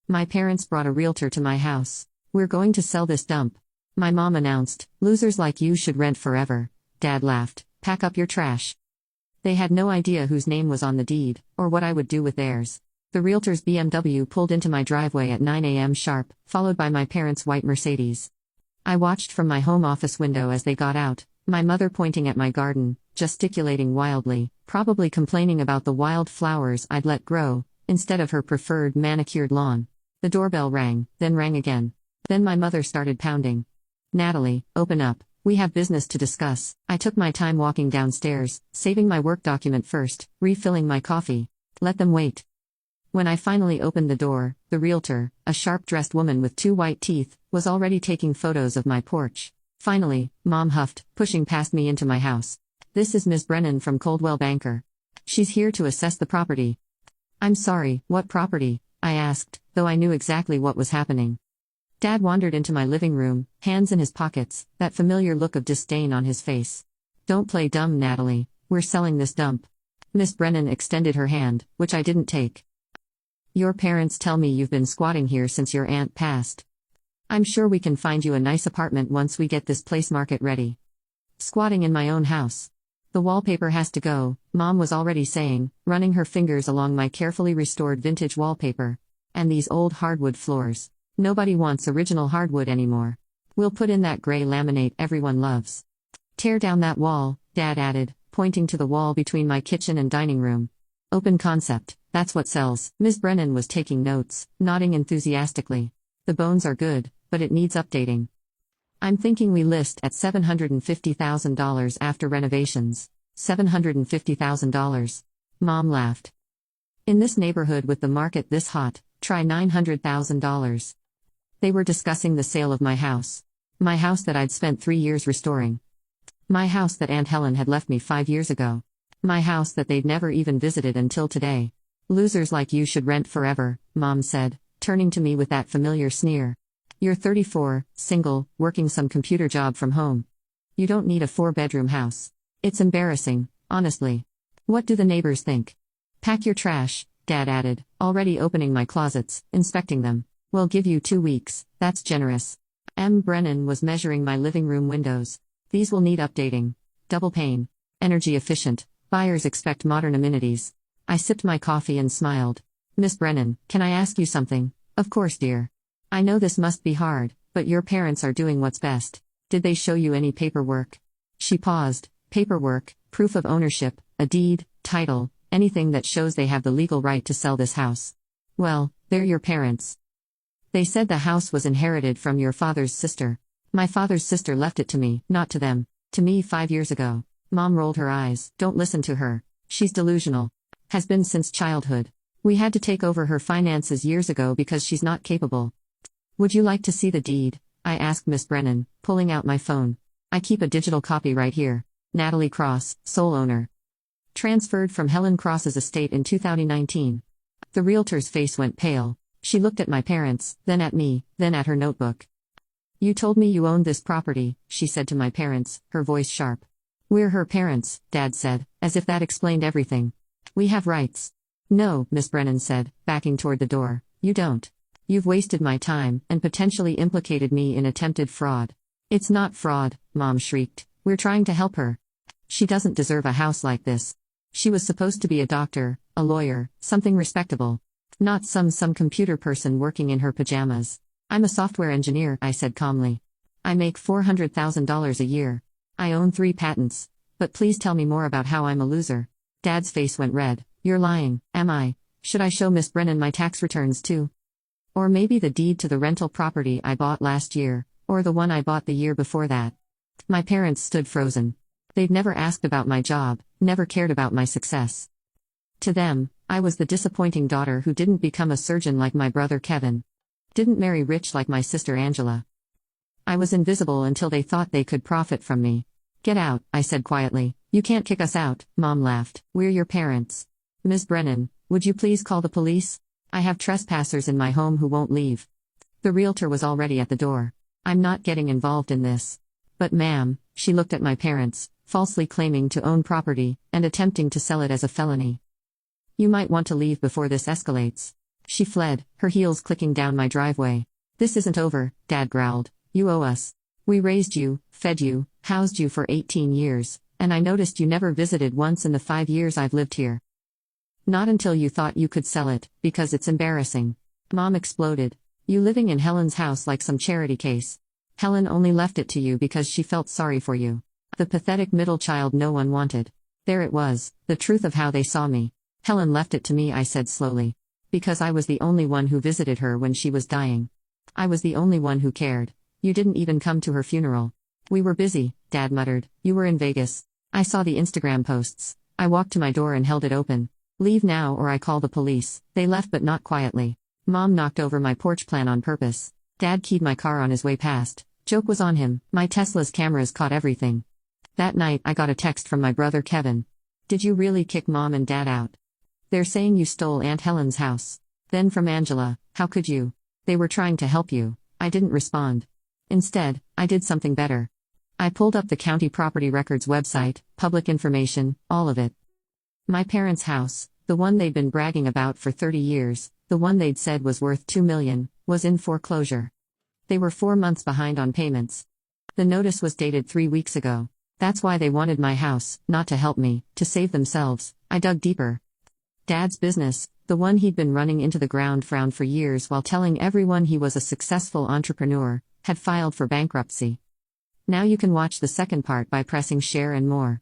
My parents brought a realtor to my house. We're going to sell this dump. My mom announced, losers like you should rent forever. Dad laughed, pack up your trash. They had no idea whose name was on the deed, or what I would do with theirs. The realtor's BMW pulled into my driveway at 9 a.m. sharp, followed by my parents' white Mercedes. I watched from my home office window as they got out, my mother pointing at my garden, gesticulating wildly, probably complaining about the wild flowers I'd let grow, instead of her preferred manicured lawn. The doorbell rang, then rang again. Then my mother started pounding. Natalie, open up, we have business to discuss. I took my time walking downstairs, saving my work document first, refilling my coffee. Let them wait. When I finally opened the door, the realtor, a sharp-dressed woman with 2 white teeth, was already taking photos of my porch. Finally, Mom huffed, pushing past me into my house. This is Miss Brennan from Coldwell Banker. She's here to assess the property. I'm sorry, what property? I asked, though I knew exactly what was happening. Dad wandered into my living room, hands in his pockets, that familiar look of disdain on his face. Don't play dumb, Natalie, we're selling this dump. Miss Brennan extended her hand, which I didn't take. Your parents tell me you've been squatting here since your aunt passed. I'm sure we can find you a nice apartment once we get this place market ready. Squatting in my own house. The wallpaper has to go, Mom was already saying, running her fingers along my carefully restored vintage wallpaper. And these old hardwood floors. Nobody wants original hardwood anymore. We'll put in that gray laminate everyone loves. Tear down that wall, Dad added, pointing to the wall between my kitchen and dining room. Open concept, that's what sells. Miss Brennan was taking notes, nodding enthusiastically. The bones are good, but it needs updating. I'm thinking we list at $750,000 after renovations. $750,000. Mom laughed. In this neighborhood with the market this hot, try $900,000. They were discussing the sale of my house. My house that I'd spent 3 years restoring. My house that Aunt Helen had left me 5 years ago. My house that they'd never even visited until today. Losers like you should rent forever, Mom said, turning to me with that familiar sneer. You're 34, single, working some computer job from home. You don't need a 4-bedroom house. It's embarrassing, honestly. What do the neighbors think? Pack your trash, Dad added, already opening my closets, inspecting them. We'll give you 2 weeks, that's generous. M. Brennan was measuring my living room windows. These will need updating. Double pane. Energy efficient. Buyers expect modern amenities. I sipped my coffee and smiled. Miss Brennan, can I ask you something? Of course, dear. I know this must be hard, but your parents are doing what's best. Did they show you any paperwork? She paused. Paperwork, proof of ownership, a deed, title, anything that shows they have the legal right to sell this house. Well, they're your parents. They said the house was inherited from your father's sister. My father's sister left it to me, not to them. To me 5 years ago. Mom rolled her eyes. Don't listen to her. She's delusional. Has been since childhood. We had to take over her finances years ago because she's not capable. Would you like to see the deed? I asked Miss Brennan, pulling out my phone. I keep a digital copy right here. Natalie Cross, sole owner. Transferred from Helen Cross's estate in 2019. The realtor's face went pale. She looked at my parents, then at me, then at her notebook. You told me you owned this property, she said to my parents, her voice sharp. We're her parents, Dad said, as if that explained everything. We have rights. No, Miss Brennan said, backing toward the door, you don't. You've wasted my time and potentially implicated me in attempted fraud. It's not fraud, Mom shrieked. We're trying to help her. She doesn't deserve a house like this. She was supposed to be a doctor, a lawyer, something respectable. Not some computer person working in her pajamas. I'm a software engineer, I said calmly. I make $400,000 a year. I own 3 patents. But please tell me more about how I'm a loser. Dad's face went red. You're lying, am I? Should I show Miss Brennan my tax returns too? Or maybe the deed to the rental property I bought last year, or the one I bought the year before that. My parents stood frozen. They'd never asked about my job, never cared about my success. To them, I was the disappointing daughter who didn't become a surgeon like my brother Kevin. Didn't marry rich like my sister Angela. I was invisible until they thought they could profit from me. Get out, I said quietly. You can't kick us out, Mom laughed. We're your parents. Ms. Brennan, would you please call the police? I have trespassers in my home who won't leave. The realtor was already at the door. I'm not getting involved in this. But ma'am, she looked at my parents, falsely claiming to own property, and attempting to sell it as a felony. You might want to leave before this escalates. She fled, her heels clicking down my driveway. "This isn't over," Dad growled. "You owe us. We raised you, fed you, housed you for 18 years, and I noticed you never visited once in the 5 years I've lived here. Not until you thought you could sell it, because it's embarrassing." Mom exploded. "You living in Helen's house like some charity case. Helen only left it to you because she felt sorry for you. The pathetic middle child no one wanted." There it was, the truth of how they saw me. "Helen left it to me," I said slowly. "Because I was the only one who visited her when she was dying. I was the only one who cared. You didn't even come to her funeral." "We were busy," Dad muttered. "You were in Vegas. I saw the Instagram posts. I walked to my door and held it open. Leave now or I call the police." They left, but not quietly. Mom knocked over my porch plan on purpose. Dad keyed my car on his way past. Joke was on him. My Tesla's cameras caught everything. That night I got a text from my brother Kevin. "Did you really kick Mom and Dad out? They're saying you stole Aunt Helen's house." Then from Angela, "How could you? They were trying to help you." I didn't respond. Instead, I did something better. I pulled up the county property records website, public information, all of it. My parents' house, the one they'd been bragging about for 30 years, the one they'd said was worth $2 million, was in foreclosure. They were 4 months behind on payments. The notice was dated 3 weeks ago. That's why they wanted my house, not to help me, to save themselves. I dug deeper. Dad's business, the one he'd been running into the ground, frowned for years while telling everyone he was a successful entrepreneur, had filed for bankruptcy. Now you can watch the second part by pressing share and more.